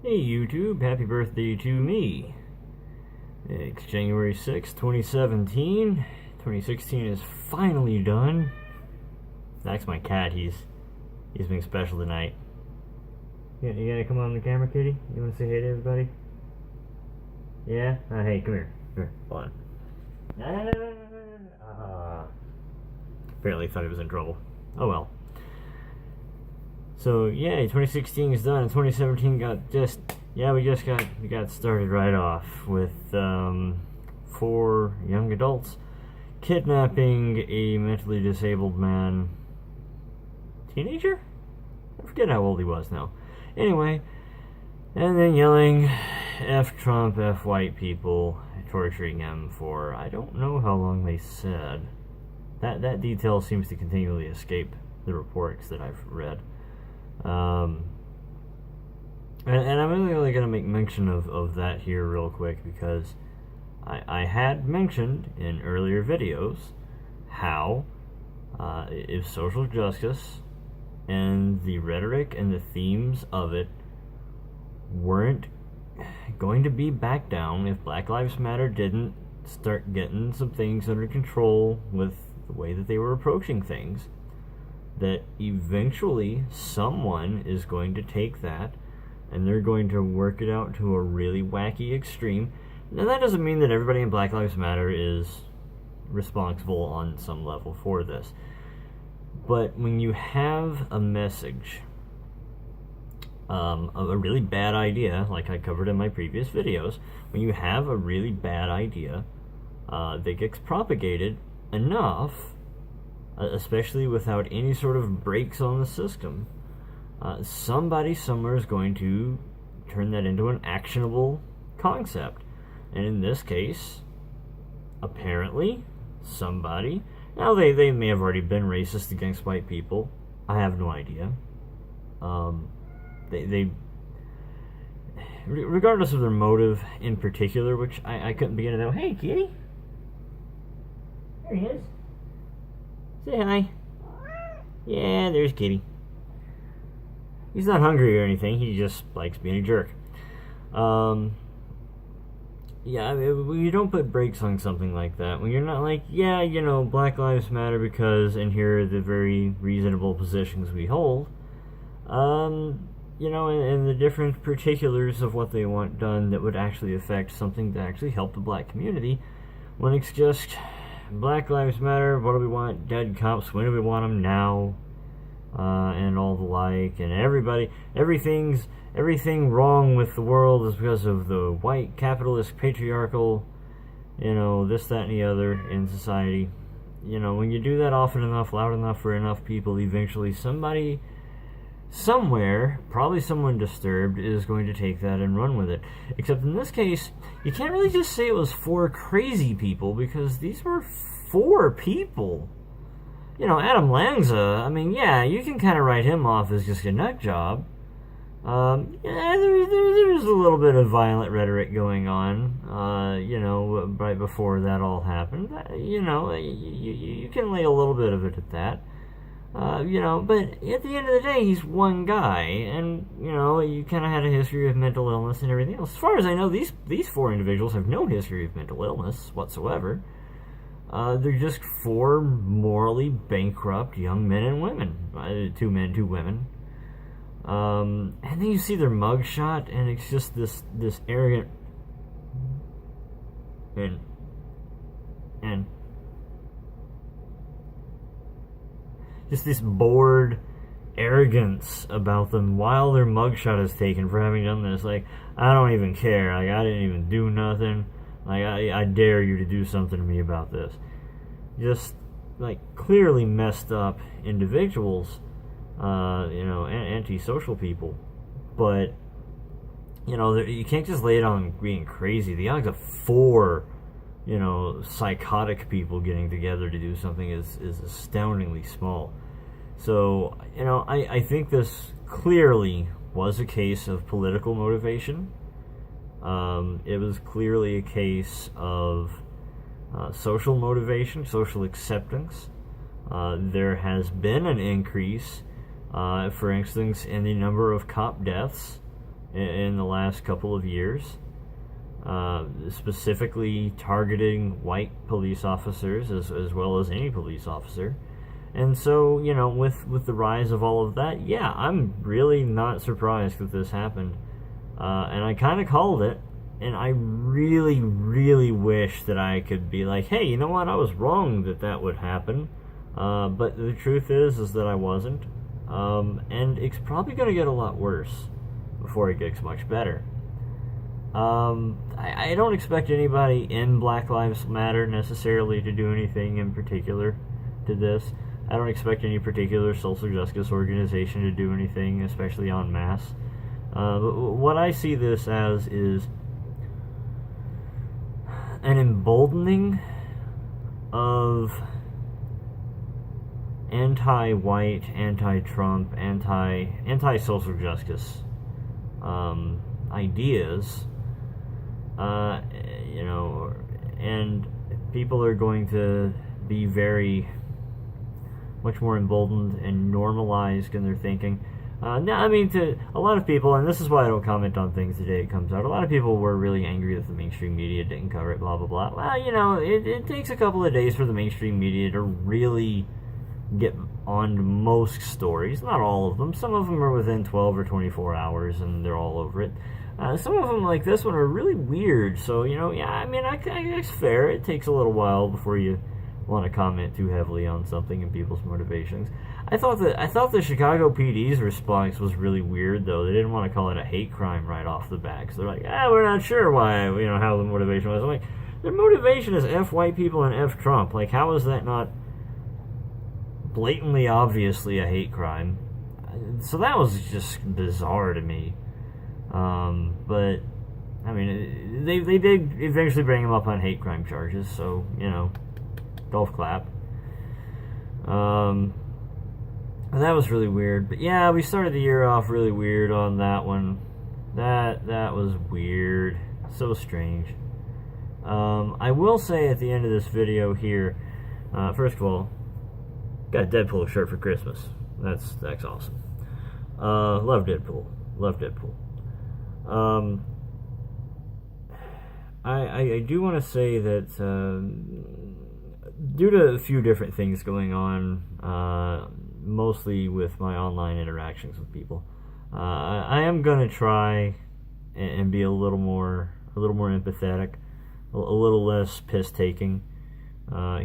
Hey YouTube, happy birthday to me. It's January 6th, 2017. 2016 is finally done. That's my cat, he's being special tonight. You gotta come on the camera, kitty? You wanna say hey to everybody? Yeah? Hey, come here. Come here, hold on. Apparently thought he was in trouble. Oh well. So yeah, 2016 is done, and 2017 we got started right off with 4 young adults kidnapping a mentally disabled man, teenager? I forget how old he was now. Anyway, and then yelling F Trump, F white people, torturing him for I don't know how long they said. That detail seems to continually escape the reports that I've read. And I'm really only going to make mention of that here real quick because I had mentioned in earlier videos how if social justice and the rhetoric and the themes of it weren't going to be back down, if Black Lives Matter didn't start getting some things under control with the way that they were approaching things, that eventually someone is going to take that and they're going to work it out to a really wacky extreme. Now that doesn't mean that everybody in Black Lives Matter is responsible on some level for this. But when you have a message, a really bad idea, like I covered in my previous videos, when you have a really bad idea that gets propagated enough, especially without any sort of brakes on the system, somebody somewhere is going to turn that into an actionable concept. And in this case, apparently, somebody, now they may have already been racist against white people, I have no idea. They regardless of their motive in particular, which I couldn't begin to know. Hey, kitty! There he is. Say hi. Yeah, there's Kitty. He's not hungry or anything, he just likes being a jerk. Yeah, I mean, when you don't put brakes on something like that, when you're not like, yeah, you know, Black Lives Matter because, and here are the very reasonable positions we hold, you know, and the different particulars of what they want done that would actually affect something to actually help the black community, when it's just Black Lives Matter, what do we want? Dead cops, when do we want them? Now, and all the like, and everything wrong with the world is because of the white, capitalist, patriarchal, you know, this, that, and the other in society. You know, when you do that often enough, loud enough for enough people, eventually somebody, somewhere, probably someone disturbed, is going to take that and run with it. Except in this case, you can't really just say it was 4 crazy people, because these were 4 people. You know, Adam Lanza, I mean, yeah, you can kind of write him off as just a nut job. Yeah, there's a little bit of violent rhetoric going on, you know, right before that all happened. You know, you can lay a little bit of it at that. You know, but at the end of the day, he's one guy, and, you know, you kind of had a history of mental illness and everything else. As far as I know, these 4 individuals have no history of mental illness whatsoever. They're just 4 morally bankrupt young men and women. 2 men, 2 women. And then you see their mugshot, and it's just this arrogant and just this bored arrogance about them while their mugshot is taken for having done this. Like, I don't even care. Like, I didn't even do nothing. Like, I dare you to do something to me about this. Just, like, clearly messed up individuals, you know, antisocial people. But, you know, you can't just lay it on being crazy. The odds of 4, you know, psychotic people getting together to do something is astoundingly small. So, you know, I think this clearly was a case of political motivation. It was clearly a case of social motivation, social acceptance. There has been an increase, for instance, in the number of cop deaths in the last couple of years, specifically targeting white police officers as well as any police officer. And so, with the rise of all of that, yeah, I'm really not surprised that this happened. And I kind of called it, and I really, really wish that I could be like, hey, you know what, I was wrong that would happen. But the truth is that I wasn't. And it's probably going to get a lot worse before it gets much better. I don't expect anybody in Black Lives Matter necessarily to do anything in particular to this. I don't expect any particular social justice organization to do anything, especially en masse. But what I see this as is an emboldening of anti-white, anti-Trump, anti-social justice ideas, and people are going to be very much more emboldened and normalized in their thinking. To a lot of people, and this is why I don't comment on things the day it comes out, a lot of people were really angry that the mainstream media didn't cover it, blah, blah, blah. Well, it takes a couple of days for the mainstream media to really get on most stories. Not all of them. Some of them are within 12 or 24 hours, and they're all over it. Some of them, like this one, are really weird. So, it's fair. It takes a little while before you want to comment too heavily on something and people's motivations. I thought the Chicago PD's response was really weird, though. They didn't want to call it a hate crime right off the bat. So they're like, we're not sure why, how the motivation was. I'm like, their motivation is F white people and F Trump. Like, how is that not blatantly, obviously a hate crime? So that was just bizarre to me. But, they did eventually bring him up on hate crime charges, so, golf clap. That was really weird. But yeah, we started the year off really weird on that one. That was weird. So strange. I will say at the end of this video here, first of all, got a Deadpool shirt for Christmas. That's awesome. Love Deadpool. I do want to say that due to a few different things going on, mostly with my online interactions with people, I am gonna try and be a little more empathetic, a little less piss taking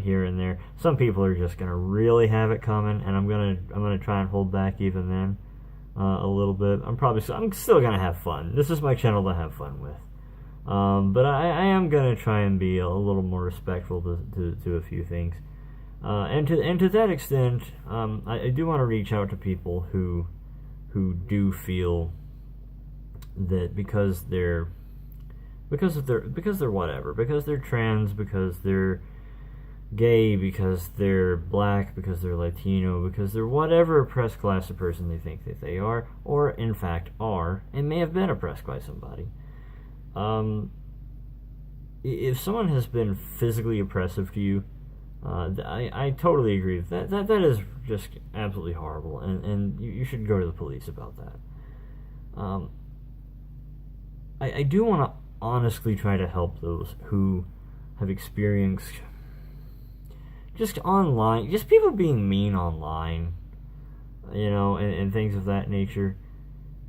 here and there. Some people are just gonna really have it coming, and I'm gonna try and hold back even then a little bit. I'm still gonna have fun. This is my channel to have fun with. But I am gonna try and be a little more respectful to a few things, and to that extent, I do want to reach out to people who do feel that because they're whatever, because they're trans, because they're gay, because they're black, because they're Latino, because they're whatever oppressed class of person they think that they are, or in fact are, and may have been oppressed by somebody. If someone has been physically oppressive to you, I totally agree with that. That is just absolutely horrible, and you should go to the police about that. I do want to honestly try to help those who have experienced just online, just people being mean online, and things of that nature,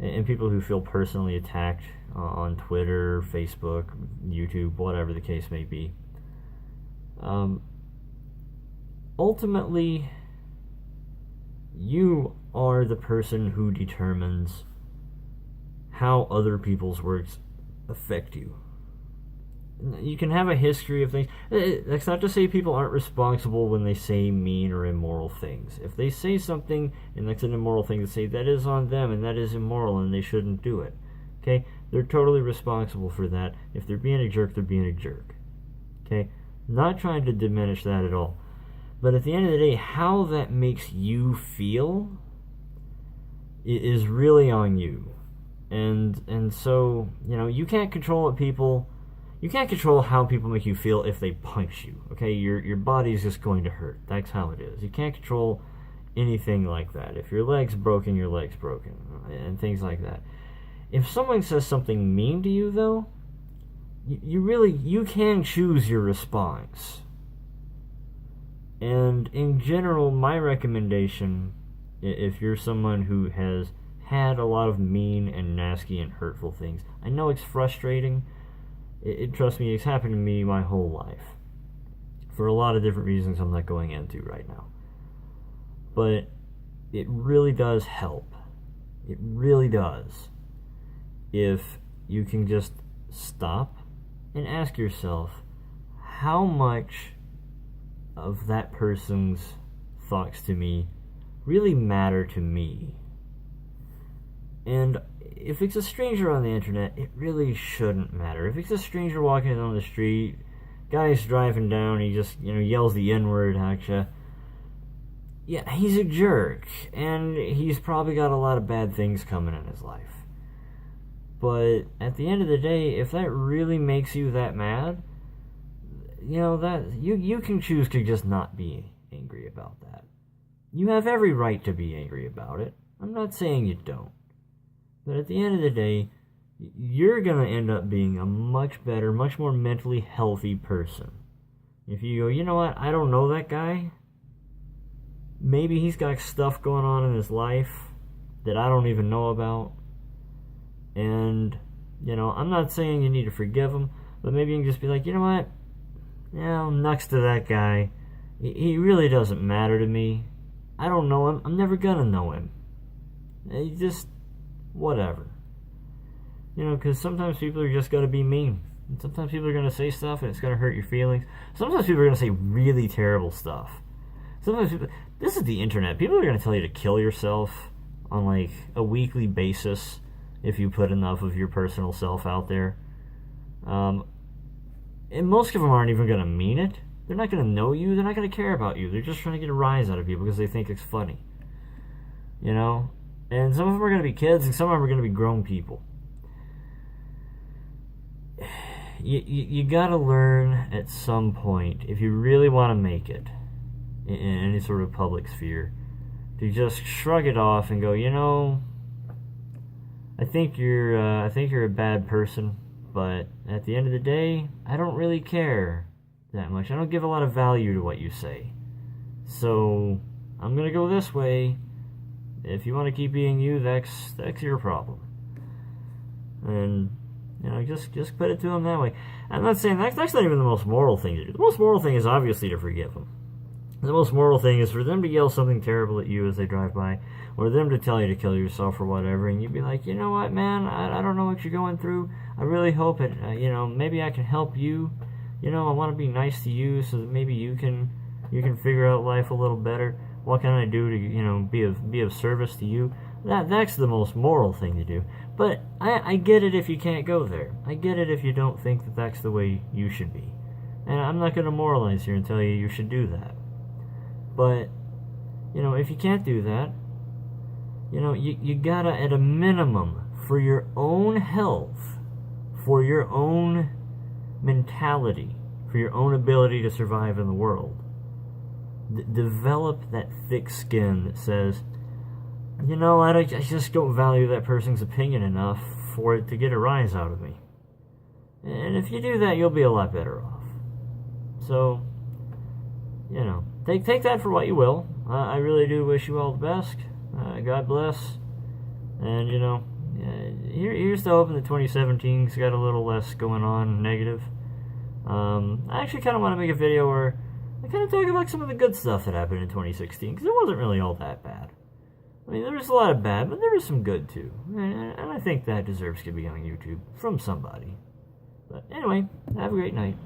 and people who feel personally attacked on Twitter, Facebook, YouTube, whatever the case may be. Ultimately, you are the person who determines how other people's words affect you. You can have a history of things. That's not to say people aren't responsible when they say mean or immoral things. If they say something and that's an immoral thing to say, that is on them and that is immoral and they shouldn't do it. Okay? They're totally responsible for that. If they're being a jerk, they're being a jerk. Okay? Not trying to diminish that at all. But at the end of the day, how that makes you feel is really on you. And so, you can't control what people... You can't control how people make you feel if they punch you, okay? Your body's just going to hurt. That's how it is. You can't control anything like that. If your leg's broken, your leg's broken, and things like that. If someone says something mean to you, though, you can choose your response. And in general, my recommendation, if you're someone who has had a lot of mean and nasty and hurtful things, I know it's frustrating. Trust me, it's happened to me my whole life. For a lot of different reasons I'm not going into right now. But it really does help. It really does. If you can just stop and ask yourself, how much of that person's thoughts to me really matter to me? And if it's a stranger on the internet, it really shouldn't matter. If it's a stranger walking down the street, guy's driving down, he just, yells the N-word at you. Yeah, he's a jerk, and he's probably got a lot of bad things coming in his life. But at the end of the day, if that really makes you that mad, that you can choose to just not be angry about that. You have every right to be angry about it. I'm not saying you don't. But at the end of the day, you're going to end up being a much better, much more mentally healthy person. If you go, you know what, I don't know that guy. Maybe he's got stuff going on in his life that I don't even know about. And, I'm not saying you need to forgive him, but maybe you can just be like, you know what, next to that guy, he really doesn't matter to me. I don't know him. I'm never going to know him. Just, whatever. Because sometimes people are just going to be mean. And sometimes people are going to say stuff and it's going to hurt your feelings. Sometimes people are going to say really terrible stuff. Sometimes people, this is the internet. People are going to tell you to kill yourself on like a weekly basis if you put enough of your personal self out there. And most of them aren't even going to mean it. They're not going to know you. They're not going to care about you. They're just trying to get a rise out of people because they think it's funny. And some of them are going to be kids and some of them are going to be grown people. You got to learn at some point, if you really want to make it in any sort of public sphere, to just shrug it off and go, I think you're a bad person, but at the end of the day, I don't really care that much. I don't give a lot of value to what you say. So I'm gonna go this way. If you want to keep being you, that's your problem. And just put it to them that way. I'm not saying that's not even the most moral thing to do. The most moral thing is obviously to forgive them. The most moral thing is for them to yell something terrible at you as they drive by, or them to tell you to kill yourself or whatever, and you'd be like, you know what, man, I don't know what you're going through. I really hope it, maybe I can help you. I want to be nice to you so that maybe you can figure out life a little better. What can I do to, be of service to you? That's the most moral thing to do. But I get it if you can't go there. I get it if you don't think that that's the way you should be. And I'm not going to moralize here and tell you should do that. But, if you can't do that, you gotta, at a minimum, for your own health, for your own mentality, for your own ability to survive in the world, develop that thick skin that says, I just don't value that person's opinion enough for it to get a rise out of me. And if you do that, you'll be a lot better off. So, take that for what you will. I really do wish you all the best. God bless. And, here's to hoping that 2017's got a little less going on negative. I actually kind of want to make a video where I kind of talk about some of the good stuff that happened in 2016, because it wasn't really all that bad. I mean, there was a lot of bad, but there was some good, too. And I think that deserves to be on YouTube from somebody. But anyway, have a great night.